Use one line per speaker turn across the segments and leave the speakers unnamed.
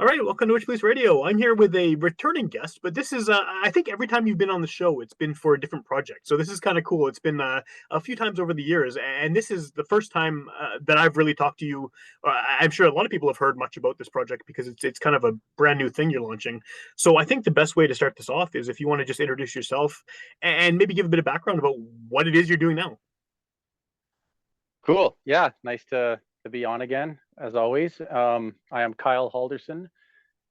All right, welcome to Witchpolice Radio. I'm here with a returning guest, but this is, I think every time you've been on the show, it's been for a different project. So this is kind of cool. It's been a few times over the years, and this is the first time that I've really talked to you. I'm sure a lot of people have heard much about this project because it's kind of a brand new thing you're launching. So I think the best way to start this off is if you want to just introduce yourself and maybe give a bit of background about what it is you're doing now.
Cool. Yeah, nice to be on again, as always. I am Kyle Halldorson,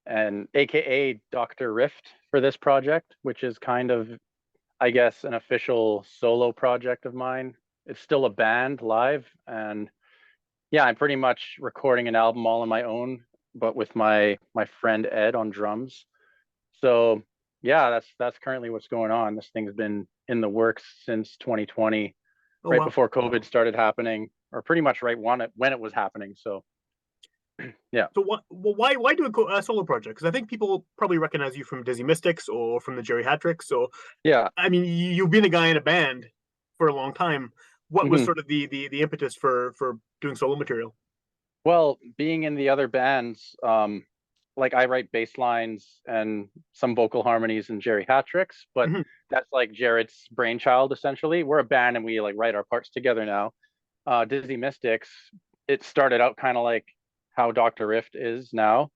and AKA Dr. Rift for this project, which is kind of, I guess, an official solo project of mine. It's still a band live, and yeah, I'm pretty much recording an album all on my own, but with my friend Ed on drums. So yeah, that's currently what's going on. This thing's been in the works since 2020,
Oh
right
wow.
before COVID started happening, or pretty much right when it was happening. So yeah.
So why do a solo project? Because I think people probably recognize you from Dizzy Mystics or from the Jerry Hattrick. So
Yeah.
I mean, you've been a guy in a band for a long time. What was
hmm
sort of the impetus for doing solo material?
Well, being in the other bands, like I write bass lines and some vocal harmonies and Jerry Hattricks, but
Mhm.
that's like Jared's brainchild essentially. We're a band and we like write our parts together now. Dizzy Mystics, it started out kind of like how Dr. Rift is now,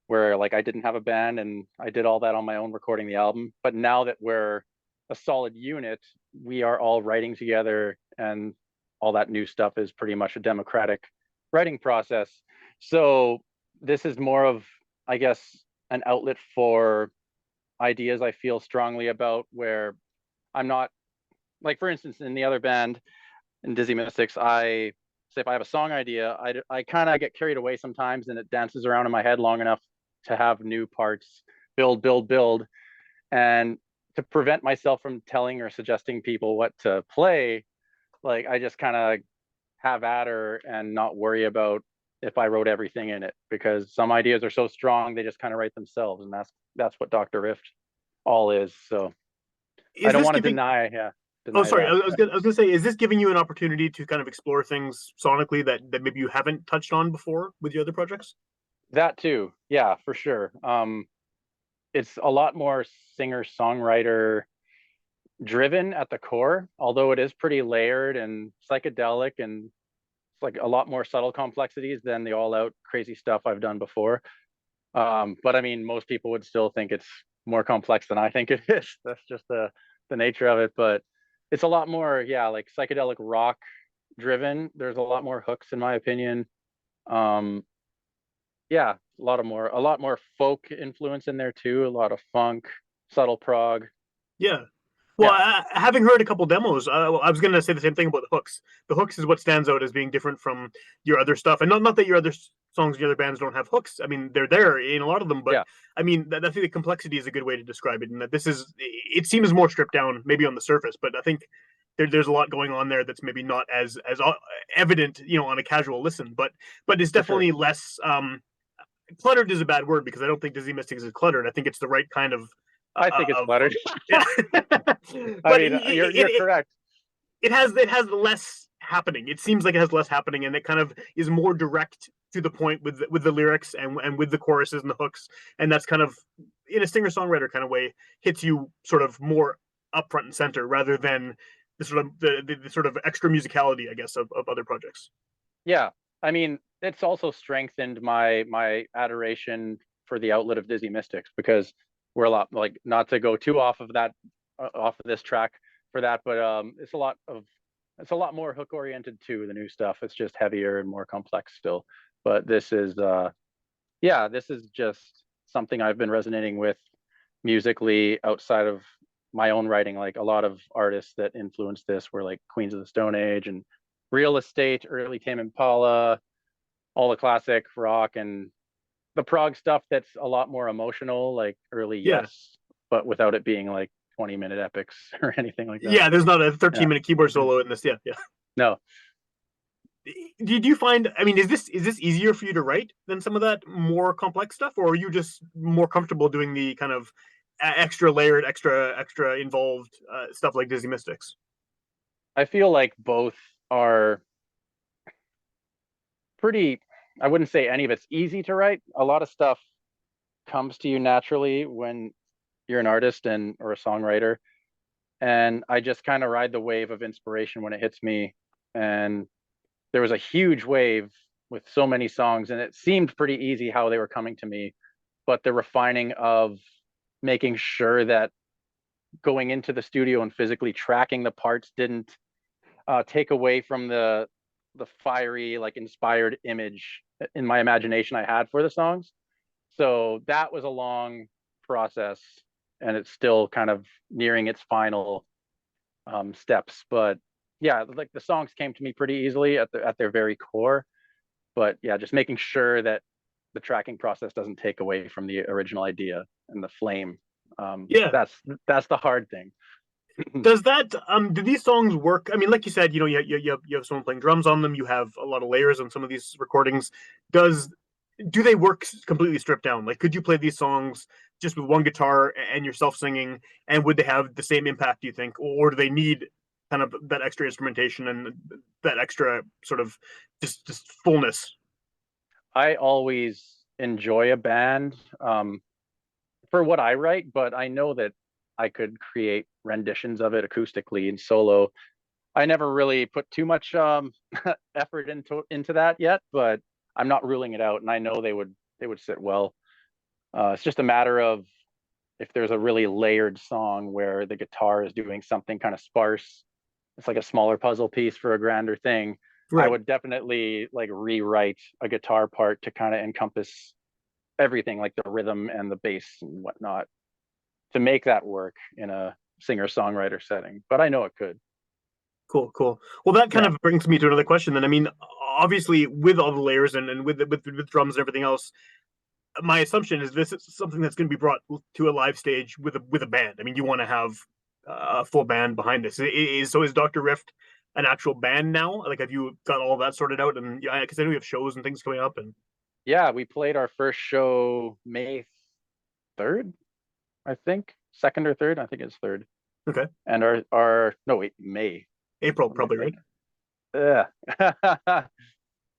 where like I didn't have a band and I did all that on my own recording the album. But now that we're a solid unit, we are all writing together and all that new stuff is pretty much a democratic writing process. So this is more of, I guess, an outlet for ideas I feel strongly about where I'm not like, for instance, in the other band in Dizzy Mystics, I say if I have a song idea, I kind of get carried away sometimes and it dances around in my head long enough to have new parts build. And to prevent myself from telling or suggesting people what to play, like I just kind of have at her and not worry about if I wrote everything in it because some ideas are so strong they just kind of write themselves, and that's what Dr. Rift all is. So I
Is
don't
this
want to
giving? Oh,
deny
sorry.
that.
I was gonna say, is this giving you an opportunity to kind of explore things sonically that maybe you haven't touched on before with your other projects?
That too, yeah, for sure. It's a lot more singer songwriter driven at the core, although it is pretty layered and psychedelic and it's like a lot more subtle complexities than the all out crazy stuff I've done before. But I mean, most people would still think it's more complex than I think it is. That's just the nature of it. But it's a lot more, yeah, like psychedelic rock driven. There's a lot more hooks, in my opinion. Um, yeah, a lot more folk influence in there too. A lot of funk, subtle prog.
Yeah. Well,
Yeah,
having heard a couple demos, I was going to say the same thing about the hooks. The hooks is what stands out as being different from your other stuff, and not that your other songs, your other bands don't have hooks. I mean, they're there in a lot of them, but
yeah,
I mean, I think the complexity is a good way to describe it. And that this is, it seems more stripped down, maybe on the surface, but I think there's a lot going on there that's maybe not as evident, on a casual listen, but it's
for sure.
definitely less cluttered is a bad word because I don't think Dizzy Mystics is cluttered. I think it's the right kind of
I think it's
of
cluttered.
yeah.
I
But
mean, you're correct.
it has less happening. It seems like it has less happening, and it kind of is more direct to the point with the lyrics and with the choruses and the hooks, and that's kind of in a singer songwriter kind of way hits you sort of more up front and center rather than the sort of extra musicality, I guess, of other projects.
Yeah, I mean, it's also strengthened my adoration for the outlet of Dizzy Mystics because we're a lot like not to go too off of that off of this track for that, but it's a lot more hook oriented too. The new stuff it's just heavier and more complex still, but this is yeah, this is just something I've been resonating with musically outside of my own writing. Like a lot of artists that influenced this were like Queens of the Stone Age and Real Estate, early Tame Impala, all the classic rock and the prog stuff that's a lot more emotional, like early
Yeah,
Yes, but without it being like 20-minute epics or anything like that.
yeah. There's not a
Yeah.
13-minute keyboard solo in this. Yeah, yeah.
No,
Did you find? I mean, is this easier for you to write than some of that more complex stuff, or are you just more comfortable doing the kind of extra layered, extra involved stuff like Dizzy Mystics?
I feel like both are pretty, I wouldn't say any of it's easy to write. A lot of stuff comes to you naturally when you're an artist and or a songwriter, and I just kind of ride the wave of inspiration when it hits me. And there was a huge wave with so many songs, and it seemed pretty easy how they were coming to me, but the refining of making sure that going into the studio and physically tracking the parts didn't take away from the fiery, like inspired image in my imagination I had for the songs. So that was a long process, and it's still kind of nearing its final steps. But yeah, like the songs came to me pretty easily at their very core. But yeah, just making sure that the tracking process doesn't take away from the original idea and the flame.
Yeah.
That's the hard thing.
Does that do these songs work? I mean, like you said, you have someone playing drums on them. You have a lot of layers on some of these recordings. Does do they work completely stripped down? Like, could you play these songs just with one guitar and yourself singing, and would they have the same impact? Do you think, or do they need kind of that extra instrumentation and that extra sort of just fullness?
I always enjoy a band for what I write, but I know that I could create renditions of it acoustically and solo. I never really put too much effort into that yet, but I'm not ruling it out, and I know they would sit well. It's just a matter of if there's a really layered song where the guitar is doing something kind of sparse. It's like a smaller puzzle piece for a grander thing. I
Right.
would definitely like rewrite a guitar part to kind of encompass everything, like the rhythm and the bass and whatnot, to make that work in a singer songwriter setting. But I know it could.
Cool, cool. Well, that kind
Yeah.
of brings me to another question. Then, I mean, obviously, with all the layers and with drums and everything else, my assumption is this is something that's going to be brought to a live stage with a band. I mean, you want to have a full band behind this. Is Doctor Rift an actual band now? Like, have you got all that sorted out? And yeah, because I know we have shows and things coming up. And
Yeah, we played our first show May 3rd, I think. Second or third, I think it's third.
okay,
And our no wait, May.
April
What am I
probably, right?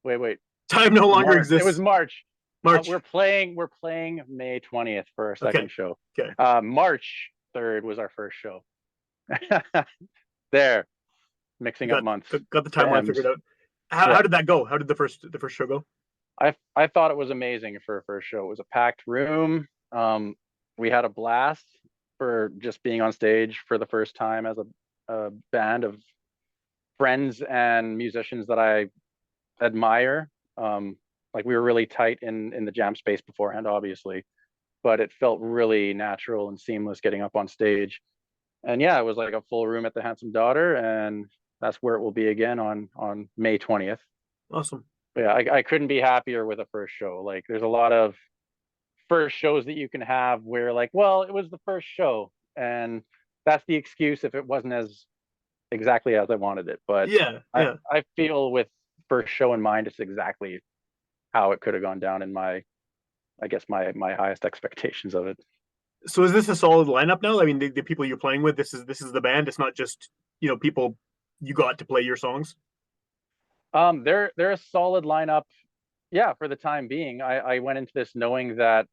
thinking? Wait.
Time no longer
March. It was
exists.
March.
March.
We're playing May 20th for our
Okay,
second show.
okay,
March 3rd was our first show. There, mixing up
got
months.
got the
The
timeline figured
M's.
out.
Yeah.
How did that go? How did the first show go?
I thought it was amazing for a first show. It was a packed room. We had a blast for just being on stage for the first time as a band of friends and musicians that I admire. Like we were really tight in the jam space beforehand, obviously, but it felt really natural and seamless getting up on stage. And yeah, it was like a full room at the Handsome Daughter, and that's where it will be again on May 20th.
Awesome.
But yeah, I couldn't be happier with a first show. Like there's a lot of first shows that you can have where like, well, it was the first show, and that's the excuse if it wasn't as exactly as I wanted it. But
Yeah,
I
yeah.
I feel with first show in mind, it's exactly how it could have gone down in my, I guess my highest expectations of it.
So is this a solid lineup now? I mean, the people you're playing with, this is the band. It's not just people you got to play your songs.
They're a solid lineup. Yeah, for the time being. I went into this knowing that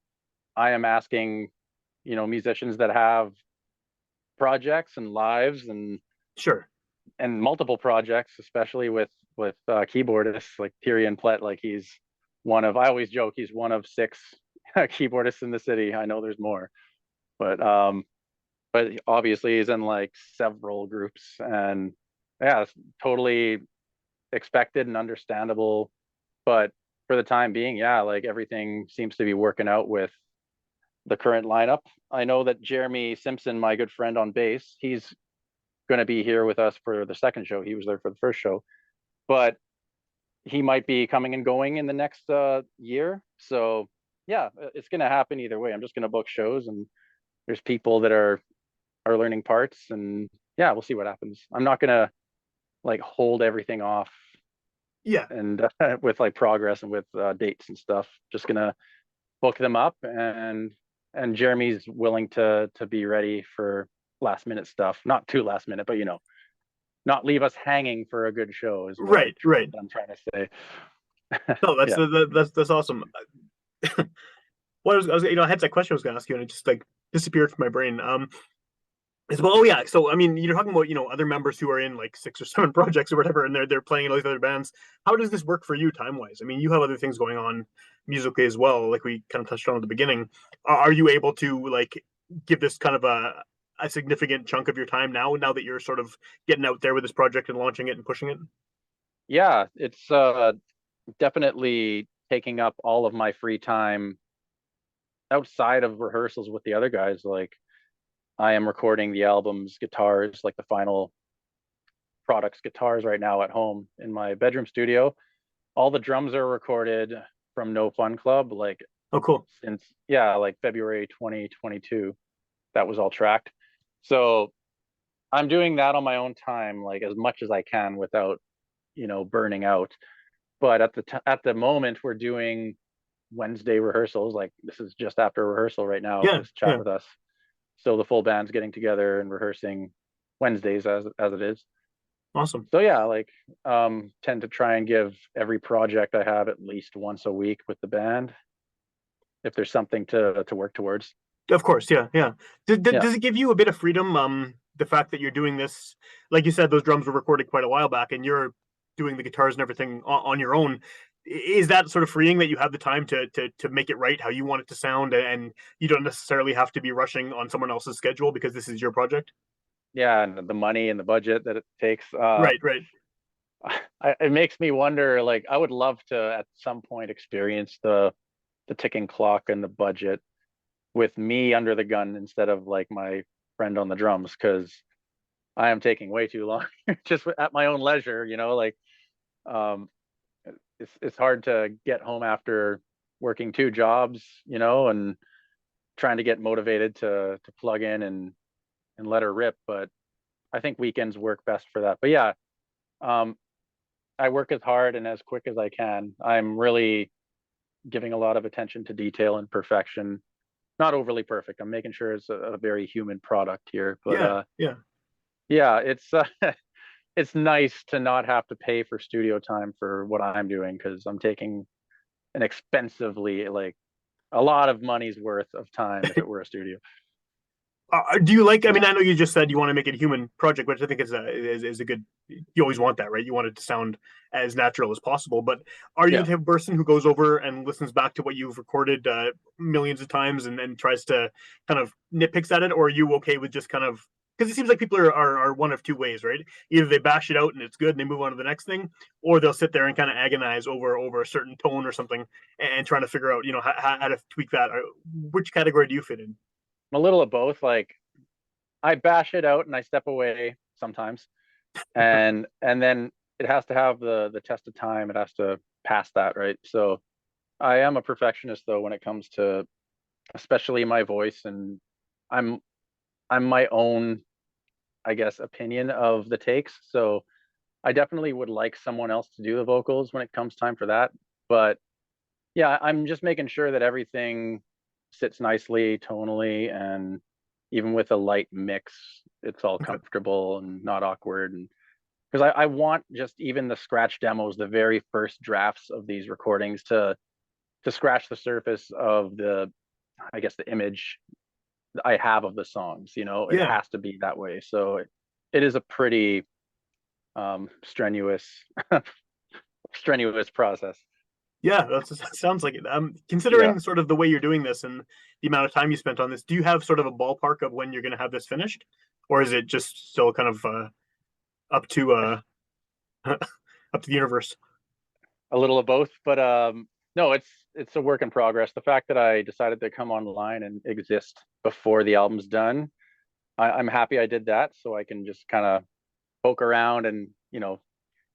I am asking, musicians that have projects and lives
Sure.
and multiple projects, especially with keyboardists like Tyrion Plett. Like he's one of, I always joke he's one of six keyboardists in the city. I know there's more, but obviously he's in like several groups, and yeah, it's totally expected and understandable. But for the time being, yeah, like everything seems to be working out with the current lineup. I know that Jeremy Simpson, my good friend on bass, he's going to be here with us for the second show. He was there for the first show, but he might be coming and going in the next year. So yeah, it's going to happen either way. I'm just going to book shows, and there's people that are learning parts, and yeah, we'll see what happens. I'm not going to like hold everything off
Yeah.
and with like progress and with dates and stuff. Just gonna book them up, and Jeremy's willing to be ready for last minute stuff. Not too last minute, but not leave us hanging for a good show is
Right. Right.
what I'm trying to say.
No,
Yeah.
that's awesome. Well, I had that question I was going to ask you, and it just like disappeared from my brain. As well, oh yeah. So I mean, you're talking about other members who are in like six or seven projects or whatever, and they're playing in all these other bands. How does this work for you time wise? I mean, you have other things going on musically as well, like we kind of touched on at the beginning. Are you able to like give this kind of a significant chunk of your time now that you're sort of getting out there with this project and launching it and pushing it?
Yeah, it's definitely taking up all of my free time outside of rehearsals with the other guys. Like I am recording the album's guitars, like the final products guitars right now at home in my bedroom studio. All the drums are recorded from No Fun Club, like
Oh, cool.
since yeah, like February 2022. That was all tracked. So I'm doing that on my own time, like as much as I can without, burning out. But at the moment, we're doing Wednesday rehearsals. Like this is just after rehearsal right now,
Yeah,
this chat
yeah,
with us. So the full band's getting together and rehearsing Wednesdays as it is.
awesome.
So yeah, like tend to try and give every project I have at least once a week with the band if there's something to work towards.
Of course, yeah, yeah.
Yeah.
Does it give you a bit of freedom? The fact that you're doing this, like you said, those drums were recorded quite a while back, and you're doing the guitars and everything on your own. Is that sort of freeing that you have the time to make it right how you want it to sound, and you don't necessarily have to be rushing on someone else's schedule because this is your project?
Yeah, and the money and the budget that it takes.
Right, right.
It makes me wonder, like I would love to at some point experience the ticking clock and the budget with me under the gun instead of like my friend on the drums, because I am taking way too long just at my own leisure, like um it's hard to get home after working two jobs, and trying to get motivated to plug in and let her rip. But I think weekends work best for that. But yeah, um I work as hard and as quick as I can. I'm really giving a lot of attention to detail and perfection. Not overly perfect. I'm making sure it's a very human product here. But
Yeah, yeah.
yeah, it's it's nice to not have to pay for studio time for what I'm doing, because I'm taking an expensively, like a lot of money's worth of time if it were a studio.
Do you like? I
Yeah.
mean, I know you just said you want to make it a human project, which I think is a good. You always want that, right? You want it to sound as natural as possible. But are you
Yeah.
the type of person who goes over and listens back to what you've recorded millions of times and then tries to kind of nitpicks at it, or are you okay with just kind of? Because it seems like people are one of two ways, right? Either they bash it out and it's good and they move on to the next thing, or they'll sit there and kind of agonize over a certain tone or something and trying to figure out, how to tweak that. Which category do you fit in?
I'm a little of both. Like I bash it out and I step away sometimes, and then it has to have the test of time. It has to pass that, right? So I am a perfectionist though when it comes to especially my voice, and I'm I'm my own, I guess, opinion of the takes. So I definitely would like someone else to do the vocals when it comes time for that. But yeah, I'm just making sure that everything sits nicely tonally, and even with a light mix, it's all
Okay.
comfortable and not awkward. And because I want just even the scratch demos, the very first drafts of these recordings to scratch the surface of the, I guess, the image I have of the songs. It
Yeah.
has to be that way. So it is a pretty strenuous strenuous process.
Yeah, that sounds like it.
Yeah.
Considering sort of the way you're doing this and the amount of time you spent on this, do you have sort of a ballpark of when you're going to have this finished, or is it just still kind of up to up to the universe?
A little of both, but no, it's a work in progress. The fact that I decided to come online and exist before the album's done, I'm happy I did that, so I can just kind of poke around and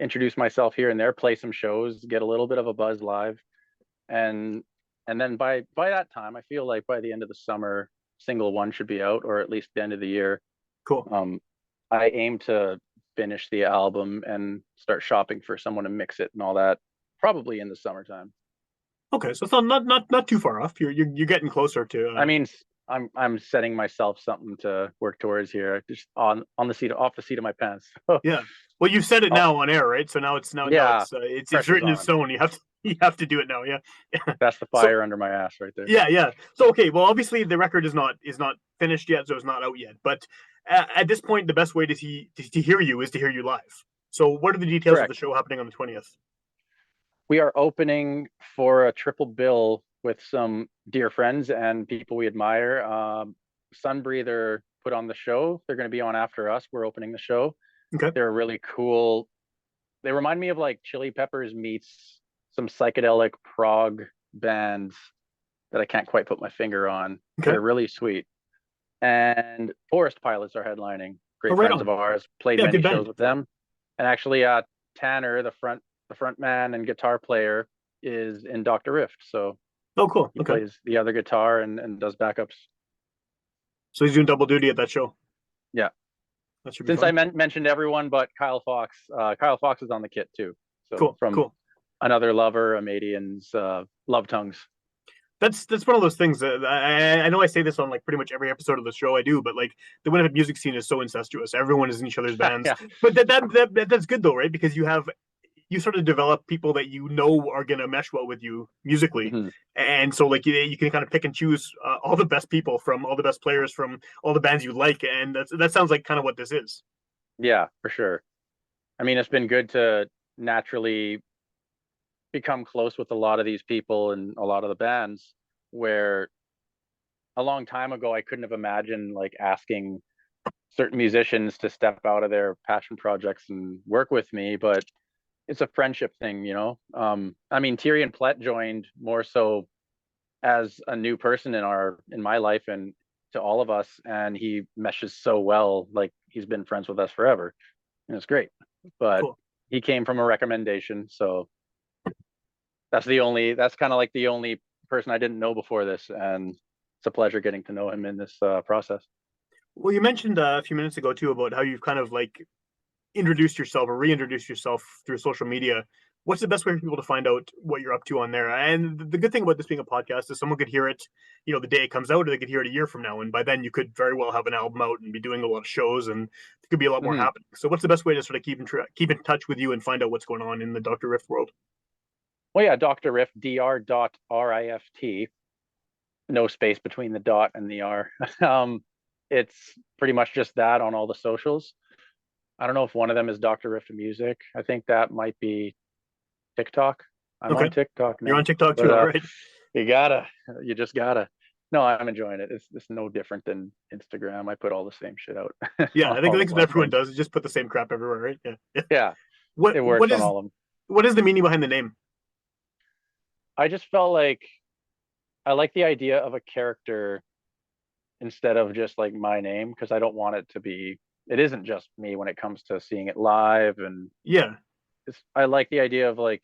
introduce myself here and there, play some shows, get a little bit of a buzz live, and then by that time, I feel like by the end of the summer, single one should be out, or at least the end of the year.
Cool.
Um, I aim to finish the album and start shopping for someone to mix it and all that, probably in the summertime.
Okay, so it's not too far off. You're getting closer to.
I mean, I'm setting myself something to work towards here, just on the seat, off the seat of my pants. So,
Yeah. Well, you've said it
I'll,
now on air, right? So now
yeah,
it's
pressure's
written in
on.
stone. You have to do it now. Yeah.
That's the
So
fire under my ass right there.
yeah, yeah. So okay, well, obviously the record is not finished yet, so it's not out yet. But at this point, the best way to hear you is to hear you live. So what are the details of the
Correct.
show happening on the 20th?
We are opening for a triple bill with some dear friends and people we admire. Sunbreather put on the show. They're going to be on after us. We're opening the show.
Okay.
They're really cool. They remind me of like Chili Peppers meets some psychedelic prog bands that I can't quite put my finger on.
Okay.
They're really sweet. And Forest Pilots are headlining.
Oh,
Great
right
friends of
on.
ours. Played
Yeah,
many
good
shows
band.
with them. And actually, Tanner, the front man and guitar player, is in Dr. Rift. So
Oh, cool.
he
Okay.
plays the other guitar and does backups.
So he's doing double duty at that show.
Yeah.
That should be
Since I
fun.
mentioned everyone but Kyle Fox, Kyle Fox is on the kit too. So
Cool.
from
Cool.
Another Lover, Amadian's Love Tongues.
That's one of those things that I know I say this on like pretty much every episode of the show I do, but like the Winnipeg music scene is so incestuous. Everyone is in each other's bands.
Yeah.
But that's good though, right? Because you sort of develop people that you know are gonna mesh well with you musically,
Mm-hmm.
and so like you can kind of pick and choose all the best people from all the best players from all the bands you like, and that sounds like kind of what this is.
Yeah, for sure. I mean, it's been good to naturally become close with a lot of these people and a lot of the bands where a long time ago I couldn't have imagined like asking certain musicians to step out of their passion projects and work with me, but it's a friendship thing, you know. I mean, Tyrion Plett joined more so as a new person in my life and to all of us, and he meshes so well. Like he's been friends with us forever, and it's great. But
Cool.
he came from a recommendation, so that's kind of like the only person I didn't know before this, and it's a pleasure getting to know him in this process.
Well, you mentioned a few minutes ago too about how you've kind of like introduced yourself or reintroduced yourself through social media. What's the best way for people to find out what you're up to on there? And the good thing about this being a podcast is someone could hear it, the day it comes out, or they could hear it a year from now, and by then you could very well have an album out and be doing a lot of shows, and there could be a lot more
Mm-hmm.
happening. So, what's the best way to sort of keep in touch with you and find out what's going on in the Dr. Rift world?
Well, yeah, Dr. Rift, Dr.Rift, no space between the dot and the R. It's pretty much just that on all the socials. I don't know if one of them is Dr. Rift Music. I think that might be TikTok. I'm on
Okay,
TikTok
you're on
now,
TikTok
but
too, all right?
you gotta, you just gotta. No, I'm enjoying it. It's no different than Instagram. I put all the same shit out
Yeah,
on
I think
all the
that's what everyone
platforms.
does. Is just put the same crap everywhere, right? Yeah, yeah.
Yeah,
What
it
what
works on
is
all of them.
what is the meaning behind the name?
I just felt like I like the idea of a character instead of just like my name because I don't want it to be. It isn't just me when it comes to seeing it live, and
Yeah,
I like the idea of like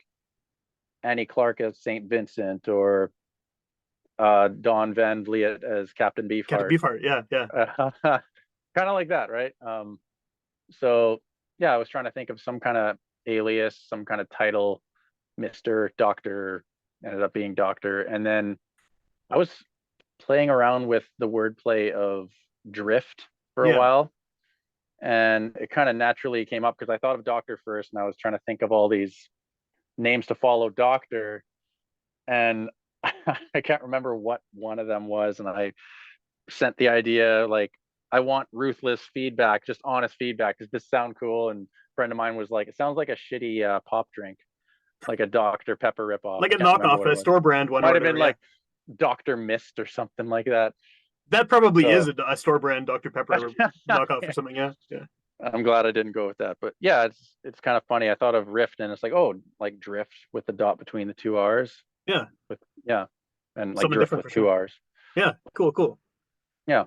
Annie Clark as Saint Vincent or Don Van Vliet as Captain
Captain
Beefheart.
Beefheart. Yeah, yeah,
Kind of like that, right? So yeah, I was trying to think of some kind of alias, some kind of title, Mr. Doctor, ended up being Doctor. And then I was playing around with the wordplay of drift for a
yeah.
while. And it kind of naturally came up because I thought of Doctor first and I was trying to think of all these names to follow Doctor. And I can't remember what one of them was. And I sent the idea like, I want ruthless feedback, just honest feedback. Does this sound cool? And a friend of mine was like, it sounds like a shitty pop drink, like a Dr. Pepper ripoff.
Like
I
a
can't remember
knockoff,
what it
a
was.
store brand one or
Might have been
whatever. Yeah,
like Dr. Mist or something like that.
that probably is
So
a store brand Dr. Pepper knockoff or something. Yeah, yeah,
I'm glad I didn't go with that. But yeah, it's kind of funny. I thought of Rift and it's like, oh, like drift with the dot between the two R's.
yeah.
With yeah. And like
Something
drift
different
with
for
two
sure.
R's.
Yeah, cool, cool.
Yeah.